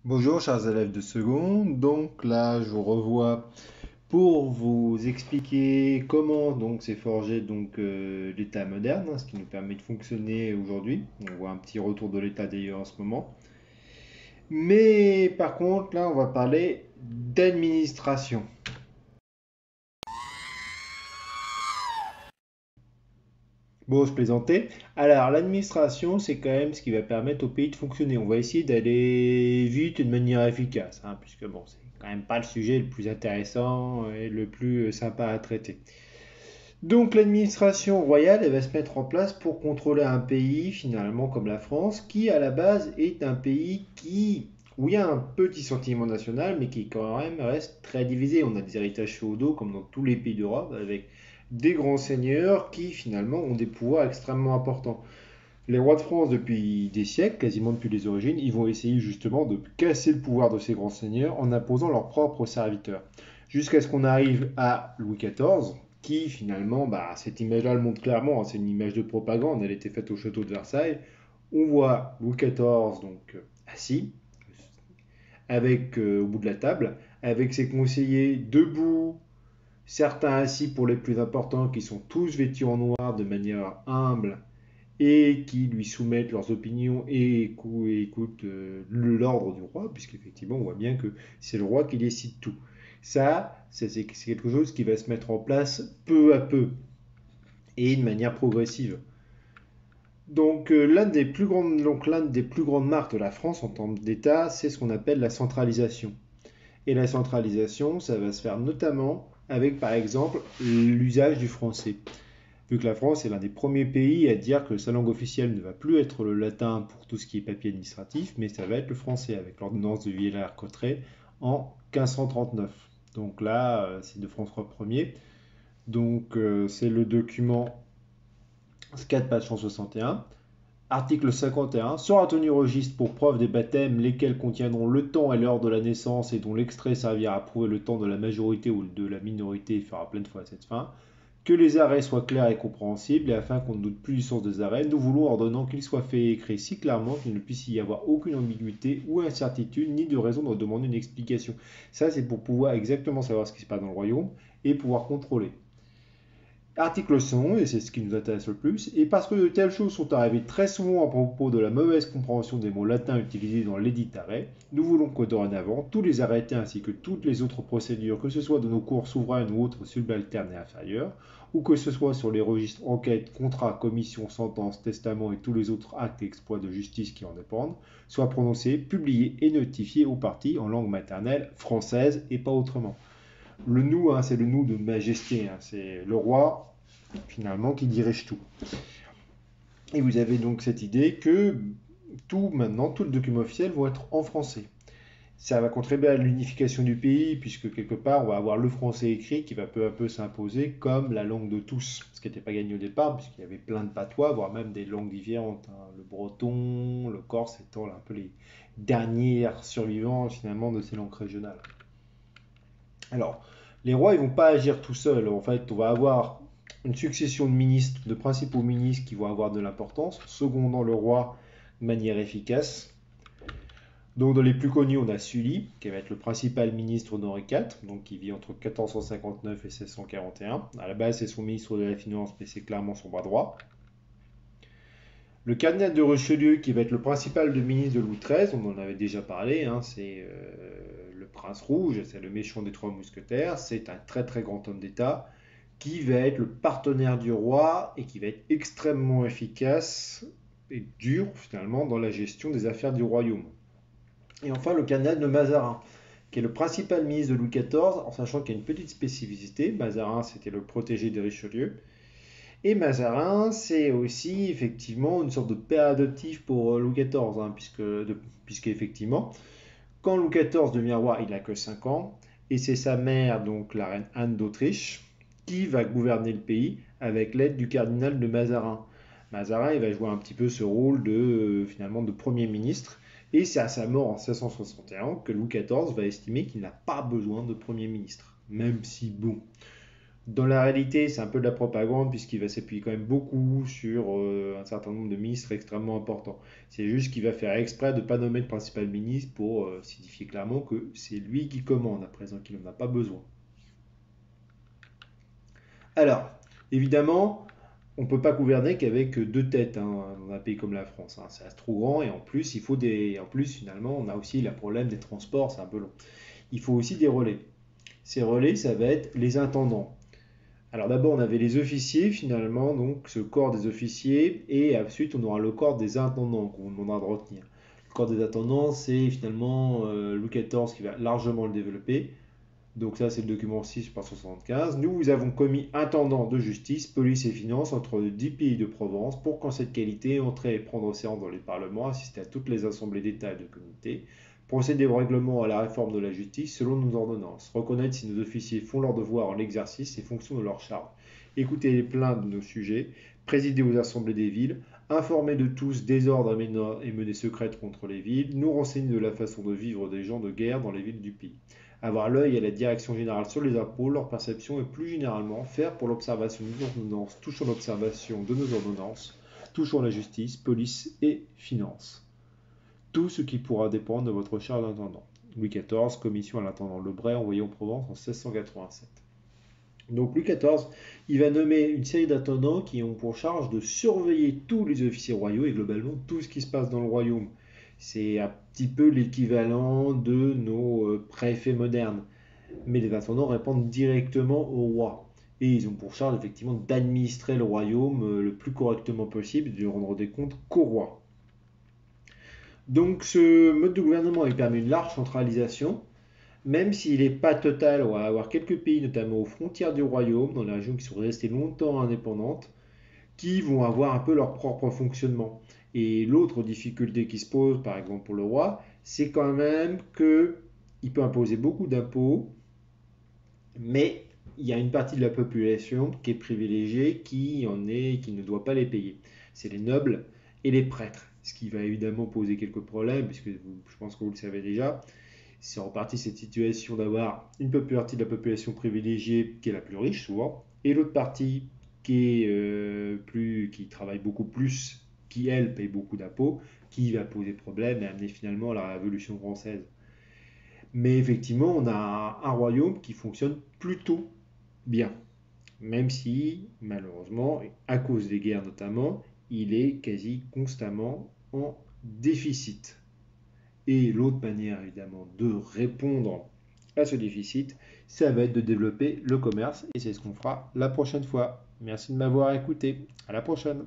Bonjour chers élèves de seconde, donc là je vous revois pour vous expliquer comment donc s'est forgé l'État moderne, ce qui nous permet de fonctionner aujourd'hui. On voit un petit retour de l'État d'ailleurs en ce moment. Mais par contre là on va parler d'administration. Bon, je plaisantais. Alors, l'administration, c'est quand même ce qui va permettre au pays de fonctionner. On va essayer d'aller vite et de manière efficace, hein, puisque bon, c'est quand même pas le sujet le plus intéressant et le plus sympa à traiter. Donc, l'administration royale, elle va se mettre en place pour contrôler un pays, finalement, comme la France, qui à la base est un pays où il y a un petit sentiment national, mais qui quand même reste très divisé. On a des héritages féodaux, comme dans tous les pays d'Europe, avec des grands seigneurs qui finalement ont des pouvoirs extrêmement importants. Les rois de France, depuis des siècles, quasiment depuis les origines, ils vont essayer justement de casser le pouvoir de ces grands seigneurs en imposant leurs propres serviteurs. Jusqu'à ce qu'on arrive à Louis XIV, qui finalement, cette image-là le montre clairement, hein, c'est une image de propagande, elle était faite au château de Versailles. On voit Louis XIV assis, au bout de la table, avec ses conseillers debout, certains assis pour les plus importants qui sont tous vêtus en noir de manière humble et qui lui soumettent leurs opinions et écoutent l'ordre du roi, puisqu'effectivement on voit bien que c'est le roi qui décide tout. Ça, c'est quelque chose qui va se mettre en place peu à peu et de manière progressive. L'une des plus grandes marques de la France en termes d'État, c'est ce qu'on appelle la centralisation. Et la centralisation, ça va se faire notamment avec, par exemple, l'usage du français. Vu que la France est l'un des premiers pays à dire que sa langue officielle ne va plus être le latin pour tout ce qui est papier administratif, mais ça va être le français, avec l'ordonnance de Villers-Cotterêts en 1539. Donc là, c'est de François Ier. C'est le document 4 page 161. Article 51. Sera tenu registre pour preuve des baptêmes, lesquels contiendront le temps et l'heure de la naissance et dont l'extrait servira à prouver le temps de la majorité ou de la minorité et fera pleine fois à cette fin. Que les arrêts soient clairs et compréhensibles, et afin qu'on ne doute plus du sens des arrêts, nous voulons ordonnant qu'ils soient faits et écrits si clairement qu'il ne puisse y avoir aucune ambiguïté ou incertitude, ni de raison de demander une explication. Ça, c'est pour pouvoir exactement savoir ce qui se passe dans le royaume et pouvoir contrôler. Article 100, et c'est ce qui nous intéresse le plus, et parce que de telles choses sont arrivées très souvent à propos de la mauvaise compréhension des mots latins utilisés dans l'édit arrêt, nous voulons que dorénavant, tous les arrêtés ainsi que toutes les autres procédures, que ce soit de nos cours souveraines ou autres subalternes et inférieures, ou que ce soit sur les registres enquêtes, contrats, commissions, sentences, testaments et tous les autres actes et exploits de justice qui en dépendent, soient prononcés, publiés et notifiés aux parties en langue maternelle française et pas autrement. Le nous, hein, c'est le nous de majesté, hein, c'est le roi finalement qui dirige tout. Et vous avez donc cette idée que maintenant, tout le document officiel vont être en français. Ça va contribuer à l'unification du pays, puisque quelque part, on va avoir le français écrit qui va peu à peu s'imposer comme la langue de tous, ce qui n'était pas gagné au départ, puisqu'il y avait plein de patois, voire même des langues différentes, hein. Le breton, le corse étant un peu les dernières survivants finalement de ces langues régionales. Alors, les rois, ils vont pas agir tout seuls. En fait, on va avoir une succession de ministres, de principaux ministres qui vont avoir de l'importance, secondant le roi de manière efficace. Donc, dans les plus connus, on a Sully, qui va être le principal ministre d'Henri IV, donc qui vit entre 1459 et 1641. À la base, c'est son ministre de la Finance, mais c'est clairement son bras droit. Le cardinal de Richelieu, qui va être le principal de ministre de Louis XIII, on en avait déjà parlé, hein, c'est le prince rouge, c'est le méchant des trois mousquetaires, c'est un très très grand homme d'État qui va être le partenaire du roi et qui va être extrêmement efficace et dur finalement dans la gestion des affaires du royaume. Et enfin le cardinal de Mazarin, qui est le principal ministre de Louis XIV, en sachant qu'il y a une petite spécificité, Mazarin c'était le protégé de Richelieu, et Mazarin, c'est aussi effectivement une sorte de père adoptif pour Louis XIV, hein, puisque effectivement, quand Louis XIV devient roi, il n'a que 5 ans, et c'est sa mère, donc la reine Anne d'Autriche, qui va gouverner le pays avec l'aide du cardinal de Mazarin. Mazarin, il va jouer un petit peu ce rôle finalement de Premier ministre, et c'est à sa mort en 1661 que Louis XIV va estimer qu'il n'a pas besoin de Premier ministre. Même si, bon, Dans la réalité, c'est un peu de la propagande puisqu'il va s'appuyer quand même beaucoup sur un certain nombre de ministres extrêmement importants. C'est juste qu'il va faire exprès de ne pas nommer de principal ministre pour signifier clairement que c'est lui qui commande, à présent qu'il n'en a pas besoin. Alors, évidemment, on ne peut pas gouverner qu'avec deux têtes dans un pays comme la France. Ça reste trop grand et en plus, en plus, finalement, on a aussi le problème des transports, c'est un peu long. Il faut aussi des relais. Ces relais, ça va être les intendants. Alors d'abord, on avait les officiers, finalement, donc ce corps des officiers, et ensuite, on aura le corps des intendants qu'on vous demandera de retenir. Le corps des intendants, c'est finalement Louis XIV qui va largement le développer. Donc ça, c'est le document 6 par 75. Nous avons commis intendant de justice, police et finances entre 10 pays de Provence pour qu'en cette qualité, entrer et prendre séance dans les parlements, assister à toutes les assemblées d'État et de communautés, procéder au règlement à la réforme de la justice selon nos ordonnances, reconnaître si nos officiers font leur devoir en l'exercice et fonction de leur charge, écouter les plaintes de nos sujets, présider aux assemblées des villes, informer de tous désordres et menées secrètes contre les villes, nous renseigner de la façon de vivre des gens de guerre dans les villes du pays, avoir l'œil à la direction générale sur les impôts, leur perception et plus généralement faire pour l'observation de nos ordonnances, touchant l'observation de nos ordonnances, touchant la justice, police et finances. Tout ce qui pourra dépendre de votre charge d'intendant. Louis XIV, commission à l'intendant Lebray envoyé en Provence en 1687. Donc Louis XIV, il va nommer une série d'intendants qui ont pour charge de surveiller tous les officiers royaux et globalement tout ce qui se passe dans le royaume. C'est un petit peu l'équivalent de nos préfets modernes. Mais les intendants répondent directement au roi. Et ils ont pour charge effectivement d'administrer le royaume le plus correctement possible et de rendre des comptes qu'au roi. Donc ce mode de gouvernement il permet une large centralisation, même s'il n'est pas total. On va avoir quelques pays, notamment aux frontières du royaume, dans les régions qui sont restées longtemps indépendantes, qui vont avoir un peu leur propre fonctionnement. Et l'autre difficulté qui se pose, par exemple pour le roi, c'est quand même qu'il peut imposer beaucoup d'impôts, mais il y a une partie de la population qui est privilégiée, qui ne doit pas les payer. C'est les nobles et les prêtres, ce qui va évidemment poser quelques problèmes, puisque je pense que vous le savez déjà. C'est reparti cette situation d'avoir une partie de la population privilégiée qui est la plus riche souvent, et l'autre partie qui travaille beaucoup plus, qui elle paye beaucoup d'impôts, qui va poser problème et amener finalement à la Révolution française. Mais effectivement, on a un royaume qui fonctionne plutôt bien, même si malheureusement, à cause des guerres notamment, il est quasi constamment en déficit. Et l'autre manière évidemment de répondre à ce déficit, ça va être de développer le commerce et c'est ce qu'on fera la prochaine fois. Merci de m'avoir écouté. À la prochaine.